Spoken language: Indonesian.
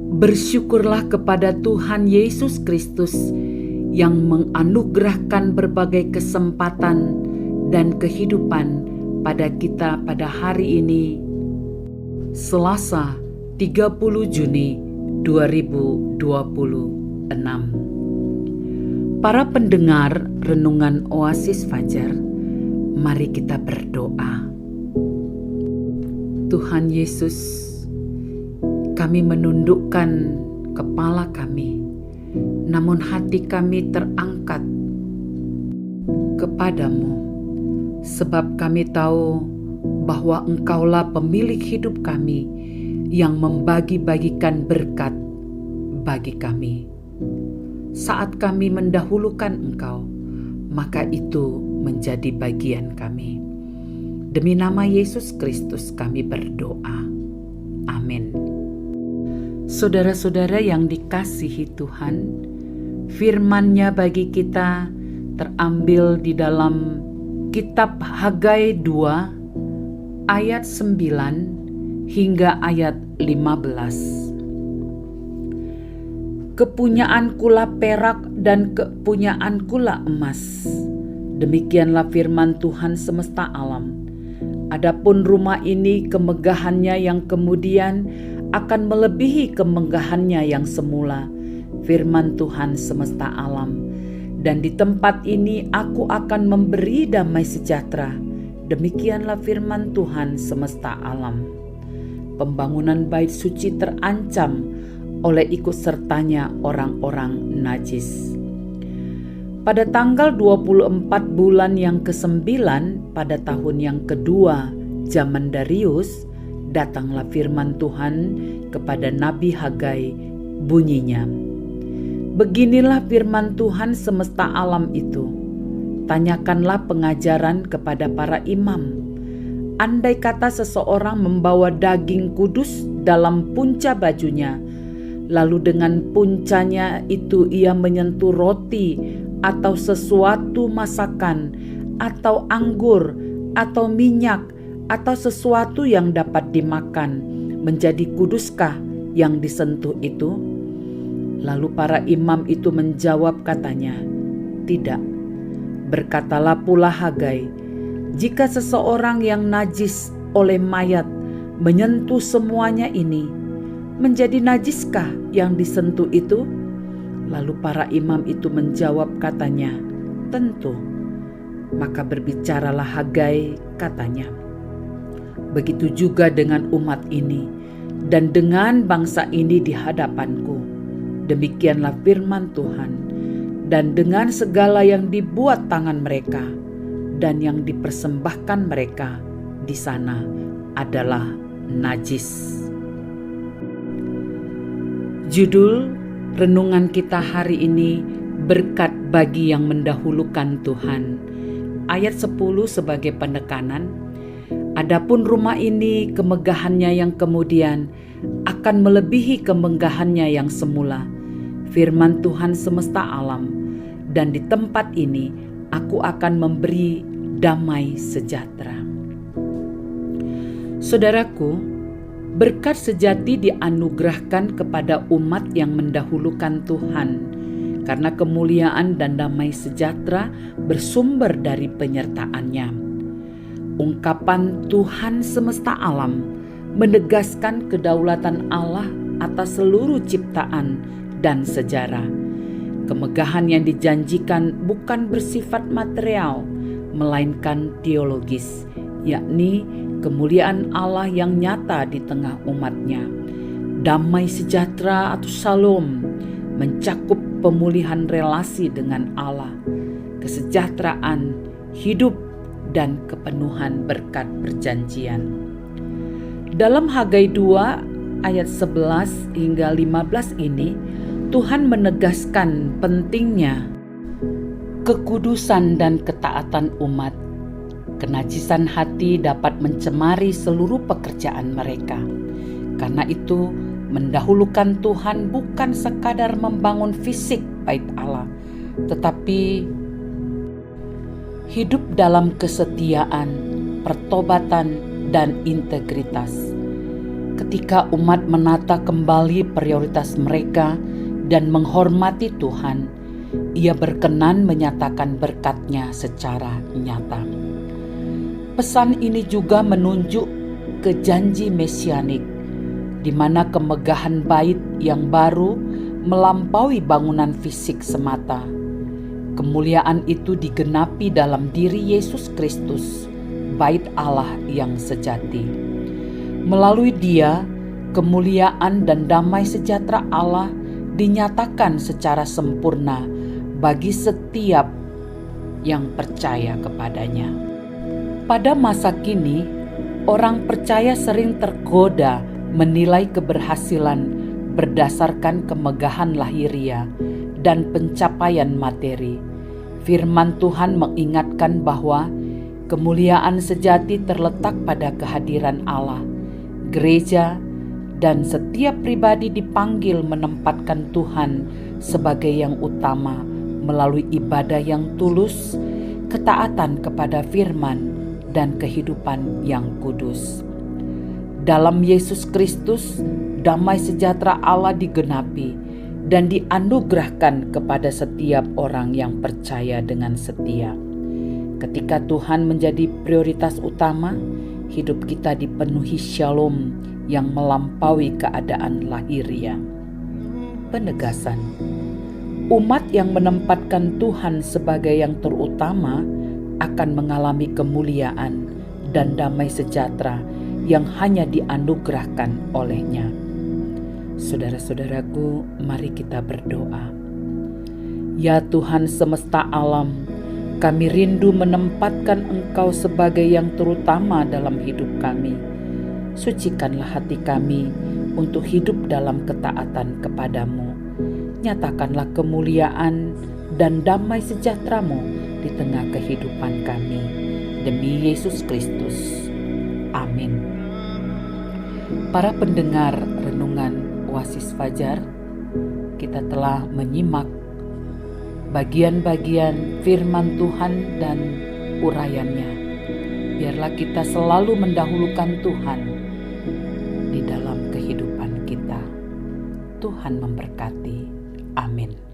Bersyukurlah kepada Tuhan Yesus Kristus yang menganugerahkan berbagai kesempatan dan kehidupan pada kita pada hari ini, Selasa 30 Juni 2026. Para pendengar Renungan Oasis Fajar, mari kita berdoa. Tuhan Yesus, kami menundukkan kepala kami, namun hati kami terangkat kepadamu, sebab kami tahu bahwa Engkaulah pemilik hidup kami yang membagi-bagikan berkat bagi kami. Saat kami mendahulukan Engkau, maka itu menjadi bagian kami. Demi nama Yesus Kristus kami berdoa. Amin. Saudara-saudara yang dikasihi Tuhan, firman-Nya bagi kita terambil di dalam kitab Hagai 2 ayat 9 hingga ayat 15. Kepunyaankulah perak dan kepunyaankulah emas. Demikianlah firman Tuhan semesta alam. Adapun rumah ini kemegahannya yang kemudian akan melebihi kemegahannya yang semula, firman Tuhan semesta alam. Dan di tempat ini aku akan memberi damai sejahtera. Demikianlah firman Tuhan semesta alam. Pembangunan bait suci terancam oleh ikut sertanya orang-orang najis. Pada tanggal 24 bulan yang ke-9 pada tahun yang kedua zaman Darius, datanglah firman Tuhan kepada Nabi Hagai, bunyinya, beginilah firman Tuhan semesta alam itu, tanyakanlah pengajaran kepada para imam. Andai kata seseorang membawa daging kudus dalam punca bajunya, lalu dengan puncanya itu ia menyentuh roti atau sesuatu masakan, atau anggur, atau minyak, atau sesuatu yang dapat dimakan, menjadi kuduskah yang disentuh itu? Lalu para imam itu menjawab katanya, tidak. Berkatalah pula Hagai, jika seseorang yang najis oleh mayat menyentuh semuanya ini, menjadi najiskah yang disentuh itu? Lalu para imam itu menjawab katanya, tentu. Maka berbicaralah Hagai katanya, begitu juga dengan umat ini dan dengan bangsa ini di hadapanku. Demikianlah firman Tuhan. Dan dengan segala yang dibuat tangan mereka dan yang dipersembahkan mereka di sana adalah najis. Judul renungan kita hari ini, berkat bagi yang mendahulukan Tuhan. Ayat 10 sebagai penekanan. Adapun rumah ini kemegahannya yang kemudian akan melebihi kemegahannya yang semula, firman Tuhan semesta alam. Dan di tempat ini aku akan memberi damai sejahtera. Saudaraku, berkat sejati dianugerahkan kepada umat yang mendahulukan Tuhan, karena kemuliaan dan damai sejahtera bersumber dari penyertaannya. Ungkapan Tuhan semesta alam menegaskan kedaulatan Allah atas seluruh ciptaan dan sejarah. Kemegahan yang dijanjikan bukan bersifat material, melainkan teologis, yakni kemuliaan Allah yang nyata di tengah umatnya. Damai sejahtera atau shalom mencakup pemulihan relasi dengan Allah, kesejahteraan, hidup, dan kepenuhan berkat perjanjian. Dalam Hagai 2 ayat 11 hingga 15 ini, Tuhan menegaskan pentingnya kekudusan dan ketaatan umat. Kenajisan hati dapat mencemari seluruh pekerjaan mereka. Karena itu, mendahulukan Tuhan bukan sekadar membangun fisik bait Allah, tetapi hidup dalam kesetiaan, pertobatan, dan integritas. Ketika umat menata kembali prioritas mereka dan menghormati Tuhan, Ia berkenan menyatakan berkat-Nya secara nyata. Pesan ini juga menunjuk ke janji mesianik, di mana kemegahan bait yang baru melampaui bangunan fisik semata. Kemuliaan itu digenapi dalam diri Yesus Kristus, bait Allah yang sejati. Melalui Dia, kemuliaan dan damai sejahtera Allah dinyatakan secara sempurna bagi setiap yang percaya kepadanya. Pada masa kini, orang percaya sering tergoda menilai keberhasilan berdasarkan kemegahan lahiriah dan pencapaian materi. Firman Tuhan mengingatkan bahwa kemuliaan sejati terletak pada kehadiran Allah. Gereja dan setiap pribadi dipanggil menempatkan Tuhan sebagai yang utama melalui ibadah yang tulus, ketaatan kepada firman, dan kehidupan yang kudus. Dalam Yesus Kristus, damai sejahtera Allah digenapi dan dianugerahkan kepada setiap orang yang percaya dengan setia. Ketika Tuhan menjadi prioritas utama, hidup kita dipenuhi shalom yang melampaui keadaan lahiriah. Penegasan: umat yang menempatkan Tuhan sebagai yang terutama akan mengalami kemuliaan dan damai sejahtera yang hanya dianugerahkan oleh-Nya. Saudara-saudaraku, mari kita berdoa. Ya Tuhan semesta alam, kami rindu menempatkan Engkau sebagai yang terutama dalam hidup kami. Sucikanlah hati kami untuk hidup dalam ketaatan kepadamu. Nyatakanlah kemuliaan dan damai sejahtera-Mu di tengah kehidupan kami. Demi Yesus Kristus. Amin. Para pendengar renungan Oasis Fajar, kita telah menyimak bagian-bagian firman Tuhan dan uraiannya. Biarlah kita selalu mendahulukan Tuhan di dalam kehidupan kita. Tuhan memberkati. Amin.